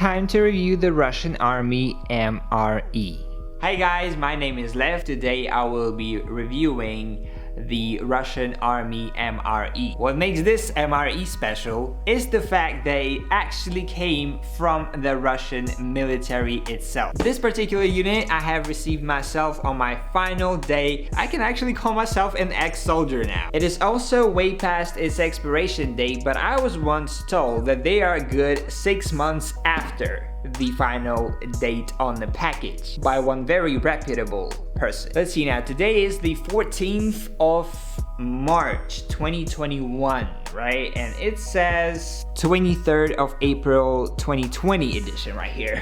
time to review the Russian Army MRE. Hi guys, my name is Lev. Today I will be reviewing the Russian Army MRE. What makes this MRE special is the fact that it actually came from the Russian military itself. This particular unit I have received myself on my final day. I can actually call myself an ex-soldier now. It is also way past its expiration date, but I was once told that they are good 6 months after the final date on the package by one very reputable person. Let's see now, today is the 14th of March 2021, right? And it says 23rd of April 2020 edition right here.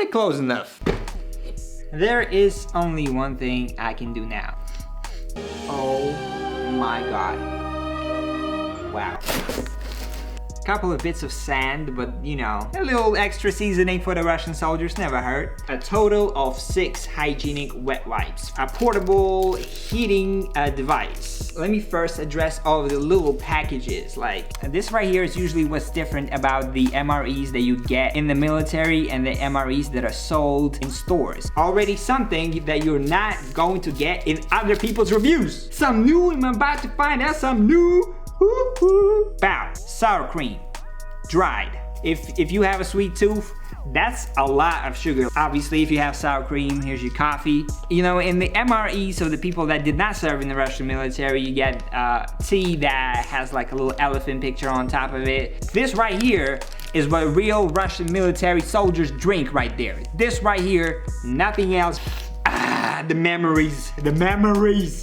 Close enough. There is only one thing I can do now. Oh my god. Wow. Couple of bits of sand, but you know, a little extra seasoning for the Russian soldiers never hurt. A total of 6 hygienic wet wipes. A portable heating device. Let me first address all of the little packages. Like this right here is usually what's different about the MREs that you get in the military and the MREs that are sold in stores. Already something that you're not going to get in other people's reviews. Some new, I'm about to find out some new. Bow. Sour cream. Dried. If you have a sweet tooth, that's a lot of sugar. Obviously, if you have sour cream, here's your coffee. You know, in the MRE, so the people that did not serve in the Russian military, you get tea that has like a little elephant picture on top of it. This right here is what real Russian military soldiers drink right there. This right here, nothing else. The memories.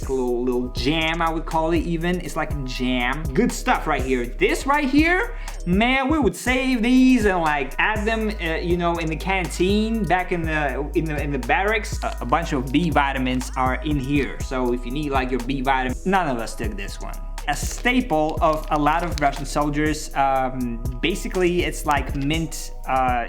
A little jam, I would call it even. It's like a jam. Good stuff right here. This right here, man, we would save these and like add them, you know, in the canteen back in the barracks. A bunch of B vitamins are in here. So if you need like your B vitamin, none of us took this one. A staple of a lot of Russian soldiers. Basically, it's like mint,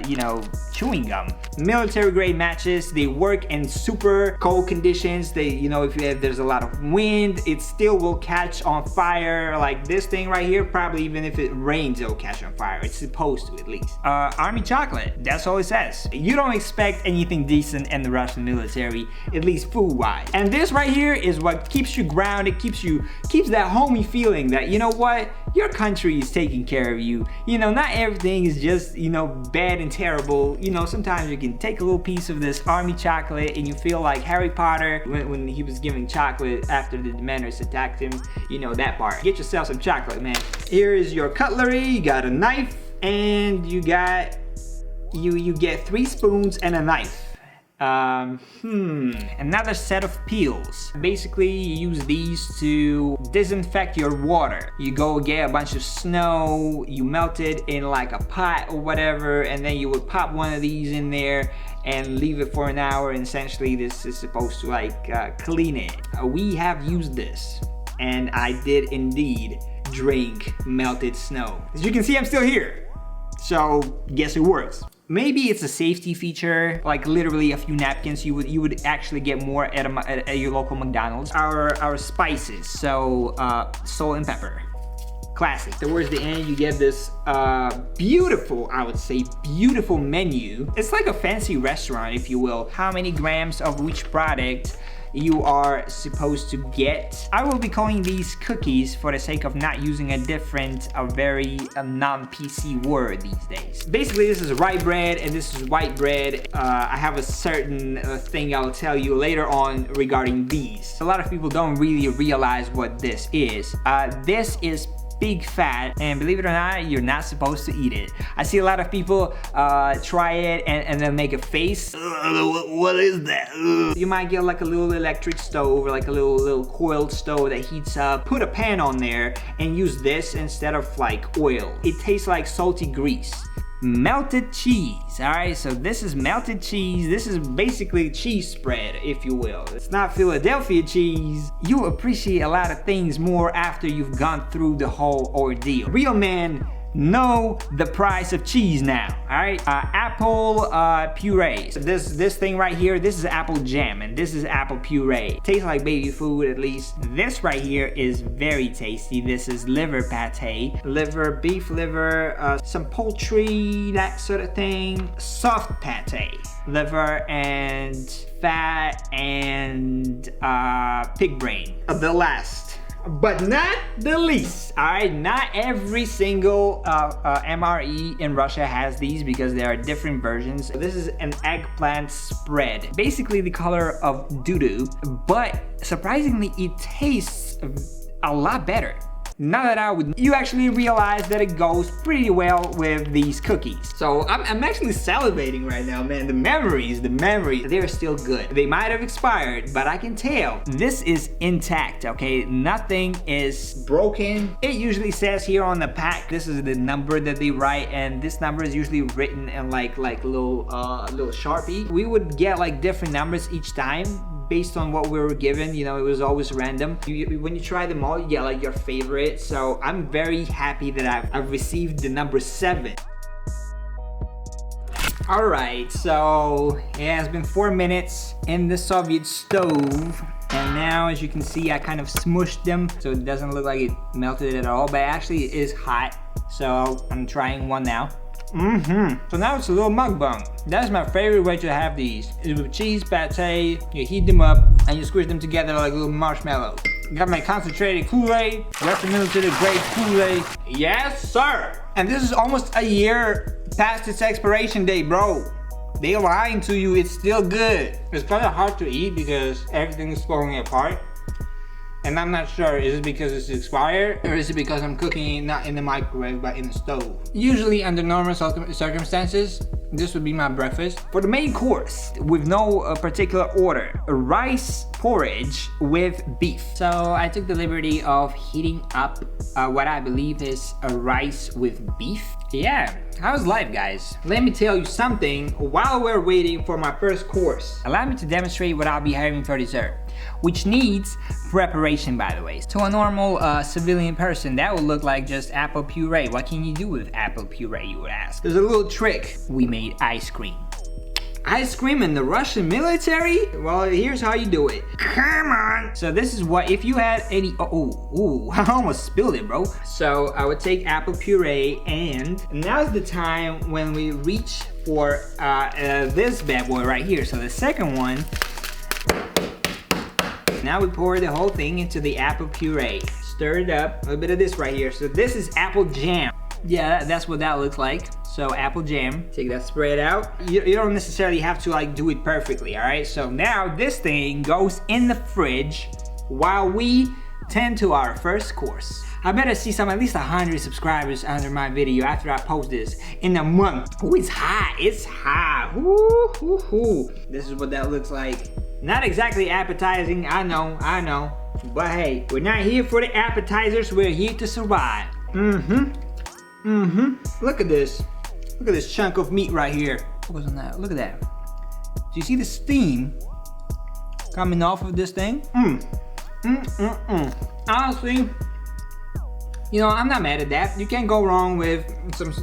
you know, chewing gum. Military grade matches, they work in super cold conditions. They, you know, if there's a lot of wind, it still will catch on fire. Like this thing right here, probably even if it rains, it'll catch on fire. It's supposed to, at least. Army chocolate, that's all it says. You don't expect anything decent in the Russian military, at least food-wise. And this right here is what keeps you grounded, keeps that homey feeling that, you know what, your country is taking care of you. You know, not everything is just, you know, bad and terrible. You know, sometimes you can take a little piece of this army chocolate and you feel like Harry Potter when he was giving chocolate after the Dementors attacked him. You know, that part. Get yourself some chocolate, man. Here is your cutlery. You got a knife and you get 3 spoons and a knife. Another set of peels. Basically, you use these to disinfect your water. You go get a bunch of snow, you melt it in like a pot or whatever, and then you would pop one of these in there and leave it for an hour, and essentially this is supposed to like clean it. We have used this, and I did indeed drink melted snow. As you can see, I'm still here. So, guess it works. Maybe it's a safety feature, like literally a few napkins. You would actually get more at your local McDonald's. Our spices, so salt and pepper. Classic. Towards the end, you get this beautiful, I would say, beautiful menu. It's like a fancy restaurant, if you will. How many grams of which product you are supposed to get. I will be calling these cookies for the sake of not using a different, very non-PC word these days. Basically, this is rye bread and this is white bread. I have a certain thing I'll tell you later on regarding these. A lot of people don't really realize what this is. This is big fat, and believe it or not, you're not supposed to eat it. I see a lot of people try it and then make a face. What is that? You might get like a little electric stove or like a little coiled stove that heats up. Put a pan on there and use this instead of like oil. It tastes like salty grease. Melted cheese. All right, so this is melted cheese. This is basically cheese spread, if you will. It's not Philadelphia cheese. You appreciate a lot of things more after you've gone through the whole ordeal. Real men know the price of cheese now, all right? Apple puree. So this thing right here, this is apple jam, and this is apple puree. Tastes like baby food, at least. This right here is very tasty. This is liver pate. Liver, beef liver, some poultry, that sort of thing. Soft pate. Liver and fat and pig brain. The last, but not the least, all right? Not every single MRE in Russia has these because there are different versions. This is an eggplant spread, basically the color of doo-doo, but surprisingly it tastes a lot better. Now that you actually realize that it goes pretty well with these cookies. So I'm actually salivating right now, man. The memories, they're still good. They might have expired, but I can tell this is intact, okay? Nothing is broken. It usually says here on the pack, this is the number that they write, and this number is usually written in like little Sharpie. We would get like different numbers each time, based on what we were given. You know, it was always random. When you try them all, you get like your favorite. So I'm very happy that I've received the number 7. All right, so it has been 4 minutes in the Soviet stove. And now, as you can see, I kind of smushed them so it doesn't look like it melted at all, but actually it is hot. So I'm trying one now. So now it's a little mukbang. That's my favorite way to have these. It's with cheese, pate, you heat them up, and you squish them together like little marshmallows. Got my concentrated Kool-Aid, Western military grade Kool-Aid. Yes, sir! And this is almost a year past its expiration date, bro. They lying to you, it's still good. It's kind of hard to eat because everything is falling apart. And I'm not sure, is it because it's expired or is it because I'm cooking it not in the microwave but in the stove? Usually under normal circumstances, this would be my breakfast. For the main course, with no particular order, rice porridge with beef. So I took the liberty of heating up what I believe is a rice with beef. Yeah, how's life, guys? Let me tell you something while we're waiting for my first course. Allow me to demonstrate what I'll be having for dessert, which needs preparation, by the way. To a normal civilian person, that would look like just apple puree. What can you do with apple puree, you would ask? There's a little trick. We made ice cream. Ice cream in the Russian military? Well, here's how you do it. Come on! So this is what, if you had any, I almost spilled it, bro. So I would take apple puree, and now's the time when we reach for this bad boy right here. So the second one, now we pour the whole thing into the apple puree. Stir it up, a little bit of this right here. So this is apple jam. Yeah, that's what that looks like. So apple jam, take that spread out. You don't necessarily have to like do it perfectly, all right? So now this thing goes in the fridge while we tend to our first course. I better see at least 100 subscribers under my video after I post this in a month. Oh, it's hot, it's hot. Ooh, ooh, ooh. This is what that looks like. Not exactly appetizing, I know. But hey, we're not here for the appetizers, we're here to survive. Look at this. Look at this chunk of meat right here. Focus on that, look at that. Do you see the steam coming off of this thing? Honestly, you know, I'm not mad at that. You can't go wrong with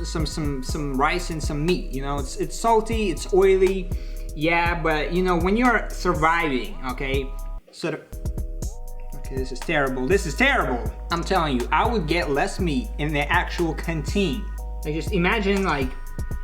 some rice and some meat. You know, it's salty, it's oily. Yeah, but you know, when you're surviving, okay, sort of, okay, this is terrible. This is terrible. I'm telling you, I would get less meat in the actual canteen. Like, just imagine like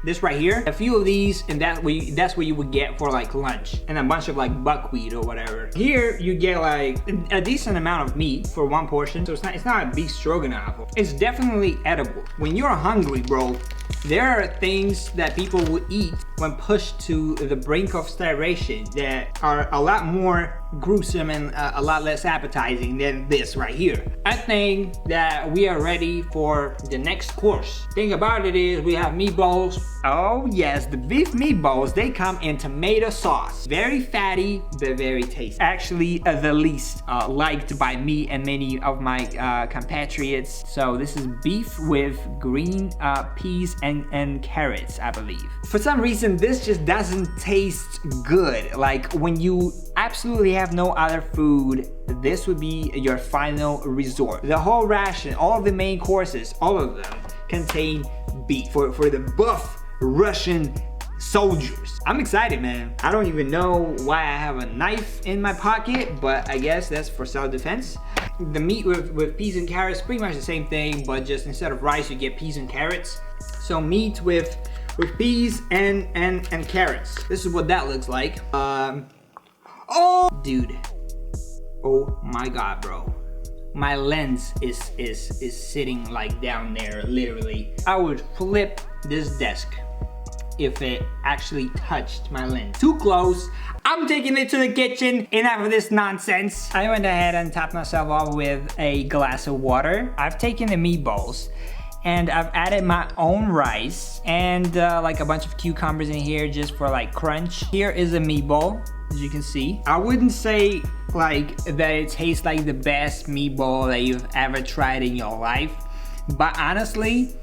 this right here, a few of these, and that's what you would get for like lunch, and a bunch of like buckwheat or whatever. Here you get like a decent amount of meat for one portion, so it's not a beef stroganoff. It's definitely edible. When you're hungry, bro, there are things that people would eat when pushed to the brink of starvation that are a lot more gruesome and a lot less appetizing than this right here. I think that we are ready for the next course. Thing about it is we have meatballs. Oh yes, the beef meatballs, they come in tomato sauce. Very fatty, but very tasty. Actually, the least liked by me and many of my compatriots. So this is beef with green peas and carrots, I believe. For some reason, this just doesn't taste good. Like when you absolutely have no other food, this would be your final resort. The whole ration, all of the main courses, all of them, contain beef for the buff Russian soldiers. I'm excited, man. I don't even know why I have a knife in my pocket, but I guess that's for self-defense. The meat with peas and carrots, pretty much the same thing, but just instead of rice, you get peas and carrots. So meat with peas and carrots. This is what that looks like. Oh, dude. Oh my God, bro. My lens is sitting like down there, literally. I would flip this desk if it actually touched my lens. Too close. I'm taking it to the kitchen. Enough of this nonsense. I went ahead and topped myself off with a glass of water. I've taken the meatballs and I've added my own rice and like a bunch of cucumbers in here just for like crunch. Here is a meatball, as you can see. I wouldn't say like that it tastes like the best meatball that you've ever tried in your life, but honestly,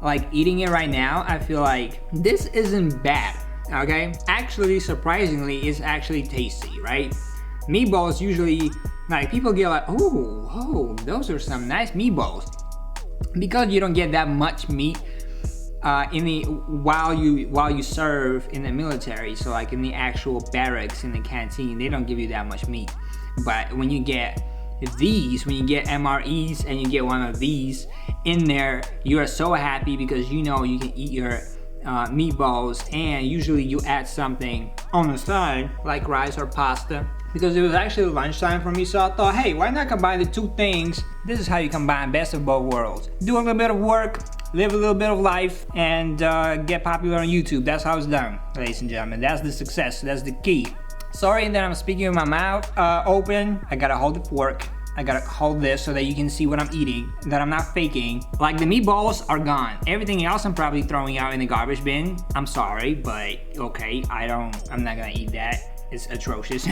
like eating it right now, I feel like this isn't bad, okay? Actually, surprisingly, it's actually tasty, right? Meatballs usually, like people get like, oh, those are some nice meatballs. Because you don't get that much meat while you serve in the military, so like in the actual barracks, in the canteen, they don't give you that much meat. But when you get these, when you get MREs and you get one of these in there, you are so happy because you know you can eat your meatballs, and usually you add something on the side like rice or pasta. Because it was actually lunchtime for me, so I thought, hey, why not combine the two things? This is how you combine best of both worlds. Do a little bit of work, live a little bit of life, and get popular on YouTube. That's how it's done, ladies and gentlemen. That's the success, that's the key. Sorry that I'm speaking with my mouth open. I gotta hold the fork. I gotta hold this so that you can see what I'm eating, that I'm not faking. Like the meatballs are gone. Everything else I'm probably throwing out in the garbage bin. I'm sorry, but okay, I'm not gonna eat that. It's atrocious.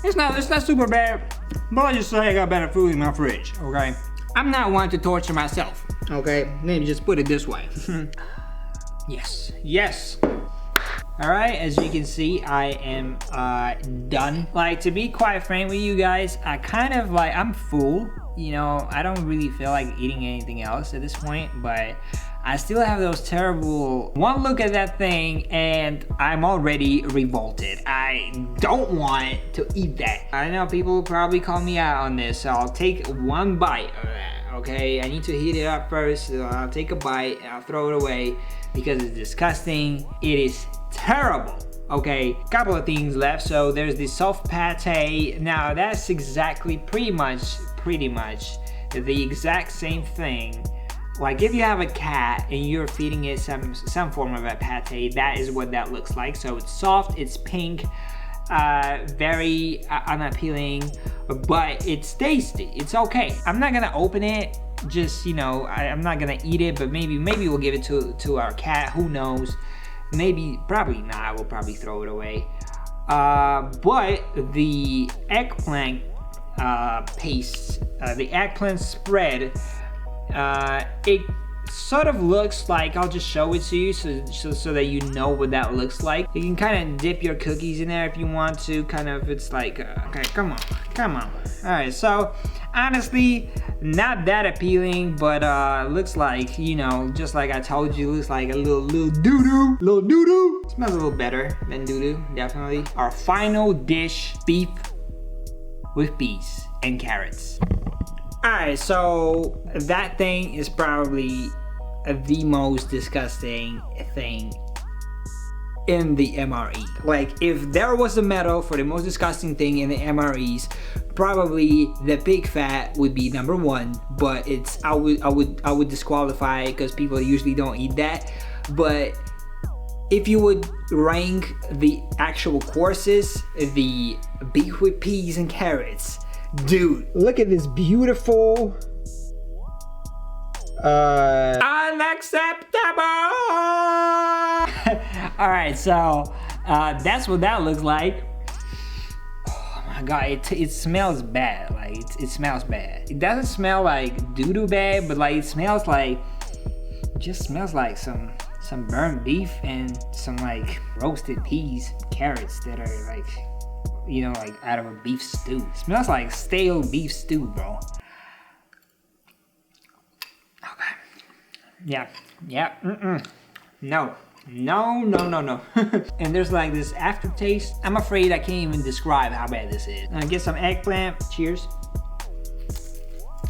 It's not super bad, but I just say I got better food in my fridge, okay? I'm not one to torture myself, okay? Let me just put it this way. Yes. All right, as you can see, I am done. Like, to be quite frank with you guys, I kind of like, I'm full. You know, I don't really feel like eating anything else at this point, but I still have those terrible, one look at that thing and I'm already revolted. I don't want to eat that. I know people will probably call me out on this, so I'll take one bite of that, okay? I need to heat it up first, so I'll take a bite and I'll throw it away because it's disgusting. It is terrible. Okay, couple of things left. So there's the soft pate. Now that's exactly pretty much the exact same thing. Like if you have a cat and you're feeding it some form of a pate, that is what that looks like. So it's soft, it's pink, very unappealing, but it's tasty. It's okay. I'm not gonna open it. Just, you know, I'm not gonna eat it, but maybe we'll give it to our cat. Who knows? Maybe, probably not. I will probably throw it away. But the eggplant paste, the eggplant spread, it sort of looks like, I'll just show it to you so that you know what that looks like. You can kind of dip your cookies in there if you want to, kind of, it's like, okay, come on. All right, so honestly, not that appealing, but looks like, you know, just like I told you, looks like a little doo-doo. Smells a little better than doo-doo, definitely. Our final dish, beef with peas and carrots. Alright, so that thing is probably the most disgusting thing in the MRE. Like, if there was a medal for the most disgusting thing in the MREs, probably the pig fat would be number one, but it's I would disqualify it because people usually don't eat that. But if you would rank the actual courses, the beef with peas and carrots, dude, look at this beautiful, unacceptable. All right, so that's what that looks like. Oh my god, it smells bad. Like it smells bad. It doesn't smell like doo-doo bad, but like it smells like, just smells like some burnt beef and some like roasted peas, carrots that are like, you know, like out of a beef stew. It smells like stale beef stew, bro. Okay. Yeah, Yeah, no. No, no, no, no. And there's like this aftertaste. I'm afraid I can't even describe how bad this is. Get some eggplant. Cheers.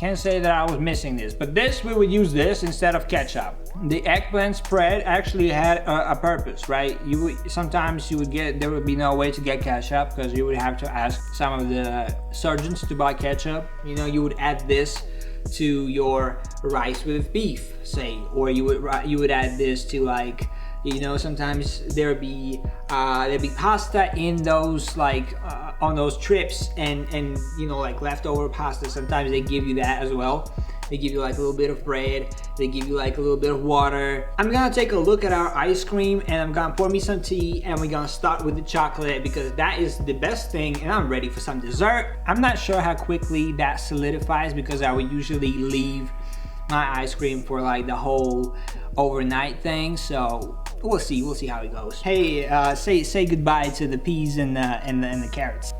Can't say that I was missing this, but this, we would use this instead of ketchup. The eggplant spread actually had a purpose, right? Sometimes you would get, there would be no way to get ketchup because you would have to ask some of the surgeons to buy ketchup. You know, you would add this to your rice with beef, say, or you would add this to, like, you know, sometimes there'd be pasta in those, like on those trips, and you know, like leftover pasta. Sometimes they give you that as well. They give you like a little bit of bread. They give you like a little bit of water. I'm gonna take a look at our ice cream, and I'm gonna pour me some tea, and we're gonna start with the chocolate because that is the best thing, and I'm ready for some dessert. I'm not sure how quickly that solidifies because I would usually leave my ice cream for like the whole overnight thing, so we'll see how it goes. Hey, say goodbye to the peas and the carrots.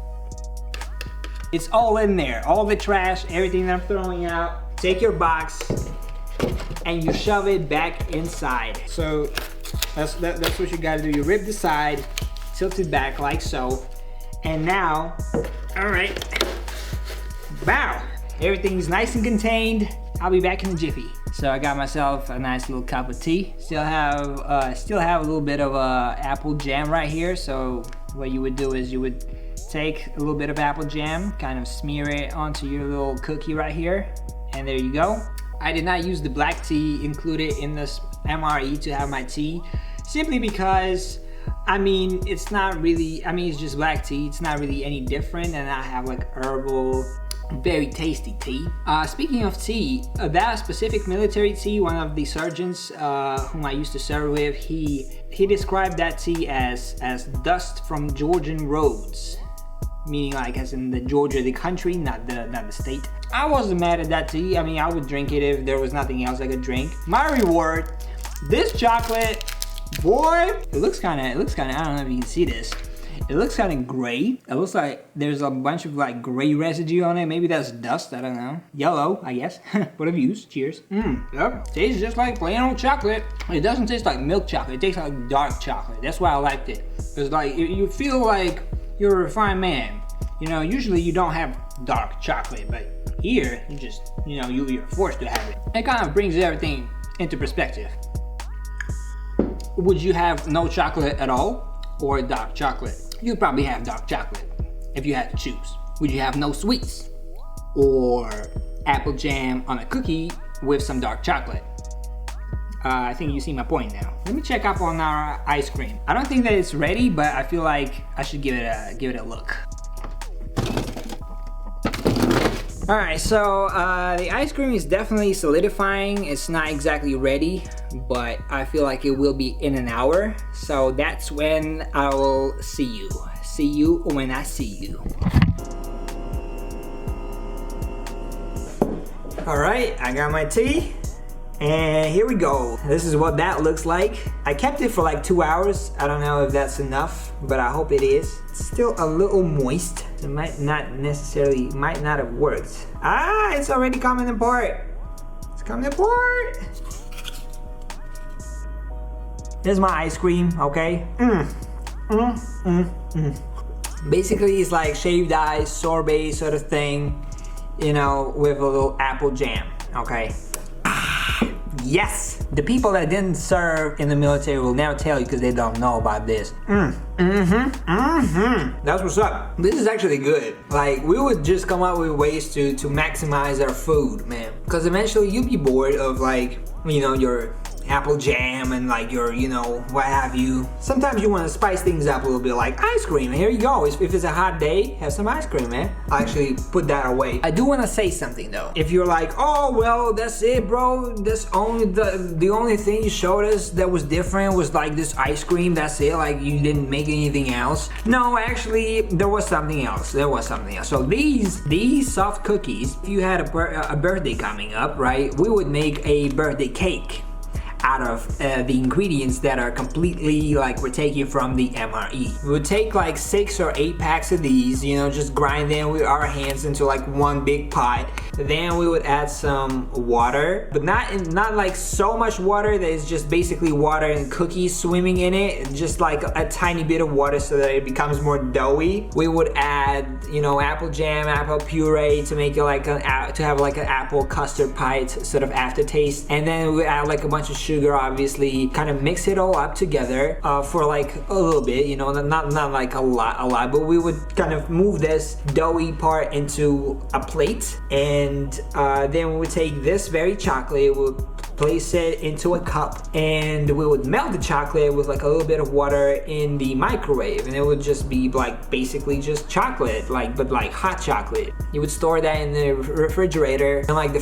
It's all in there, all the trash, everything that I'm throwing out. Take your box and you shove it back inside. So that's what you gotta do. You rip the side, tilt it back like so, and now, all right, wow, everything's nice and contained. I'll be back in a jiffy. So I got myself a nice little cup of tea. Still have a little bit of apple jam right here. So what you would do is you would take a little bit of apple jam, kind of smear it onto your little cookie right here, and there you go. I did not use the black tea included in this MRE to have my tea, simply because, I mean, it's not really, I mean, it's just black tea. It's not really any different, and I have like herbal, very tasty tea. Speaking of tea, that specific military tea, one of the surgeons whom I used to serve with, he described that tea as dust from Georgian roads, meaning like as in the Georgia, the country, not the state. I wasn't mad at that tea. I mean, I would drink it if there was nothing else I could drink. My reward, this chocolate, boy, it looks kind of, I don't know if you can see this. It looks kind of gray. It looks like there's a bunch of like gray residue on it. Maybe that's dust, I don't know. Yellow, I guess. What have you used? Cheers. Yep, tastes just like plain old chocolate. It doesn't taste like milk chocolate. It tastes like dark chocolate. That's why I liked it. It's like, you feel like you're a refined man. You know, usually you don't have dark chocolate, but here, you just, you know, you're forced to have it. It kind of brings everything into perspective. Would you have no chocolate at all or dark chocolate? You'd probably have dark chocolate if you had to choose. Would you have no sweets or apple jam on a cookie with some dark chocolate? I think you see my point now. Let me check up on our ice cream. I don't think that it's ready, but I feel like I should give it a look. All right, so the ice cream is definitely solidifying. It's not exactly ready, but I feel like it will be in an hour. So that's when I will see you. See you when I see you. All right, I got my tea. And here we go. This is what that looks like. I kept it for like 2 hours. I don't know if that's enough, but I hope it is. It's still a little moist. It might not have worked. Ah, it's already coming apart. It's coming apart. There's my ice cream, okay? Basically, it's like shaved ice, sorbet sort of thing, you know, with a little apple jam, okay? Yes! The people that didn't serve in the military will never tell you because they don't know about this. That's what's up. This is actually good. Like, we would just come up with ways to maximize our food, man. Because eventually you'll be bored of, like, you know, your apple jam and like your, you know, what have you. Sometimes you want to spice things up a little bit, like ice cream. Here you go. If it's a hot day, have some ice cream, man. I'll actually put that away. I do want to say something though. If you're like, oh well, that's it, bro. That's only the only thing you showed us that was different was like this ice cream. That's it. Like you didn't make anything else. No, actually, there was something else. So these soft cookies. If you had a birthday coming up, right? We would make a birthday cake out of the ingredients that are completely like we're taking from the MRE. We would take like 6 or 8 packs of these, you know, just grind them with our hands into like one big pot. Then we would add some water, but not like so much water that is just basically water and cookies swimming in it, just like a tiny bit of water so that it becomes more doughy. We would add, you know, apple jam, apple puree to make it like to have like an apple custard pie sort of aftertaste, and then we would add like a bunch of sugar, obviously, kind of mix it all up together for like a little bit, you know, not like a lot, but we would kind of move this doughy part into a plate, and then we would take this very chocolate, we would place it into a cup, and we would melt the chocolate with like a little bit of water in the microwave, and it would just be like basically just chocolate, like, but like hot chocolate. You would store that in the refrigerator and like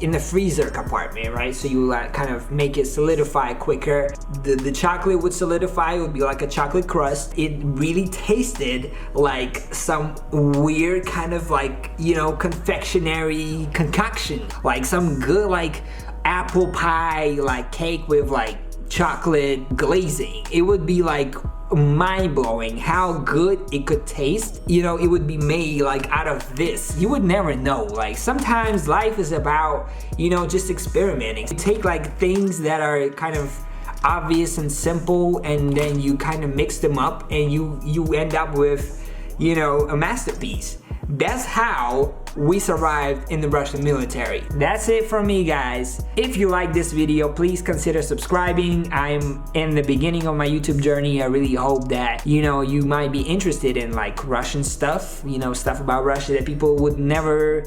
in the freezer compartment, right? So you like kind of make it solidify quicker. The chocolate would solidify, it would be like a chocolate crust. It really tasted like some weird kind of like, you know, confectionery concoction, like some good like apple pie like cake with like chocolate glazing. It would be like mind-blowing how good it could taste. You know, it would be made like out of this. You would never know. Like sometimes life is about, you know, just experimenting. You take like things that are kind of obvious and simple, and then you kind of mix them up and you end up with, you know, a masterpiece. That's how we survived in the Russian military. That's it from me, guys. If you like this video, please consider subscribing. I'm in the beginning of my YouTube journey. I really hope that, you know, you might be interested in like Russian stuff, you know, stuff about Russia that people would never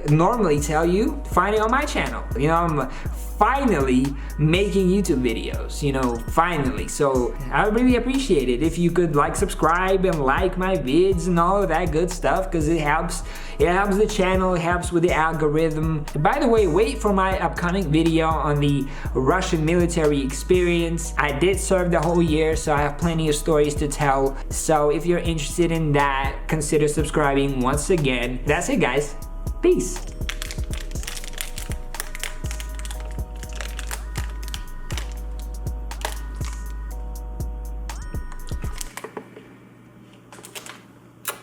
normally tell you. Find it on my channel. You know, I'm finally making YouTube videos, you know, finally. So I would really appreciate it if you could like, subscribe and like my vids and all of that good stuff, because it helps the channel, it helps with the algorithm. And by the way, wait for my upcoming video on the Russian military experience. I did serve the whole year, so I have plenty of stories to tell. So if you're interested in that, consider subscribing once again. That's it, guys. Peace.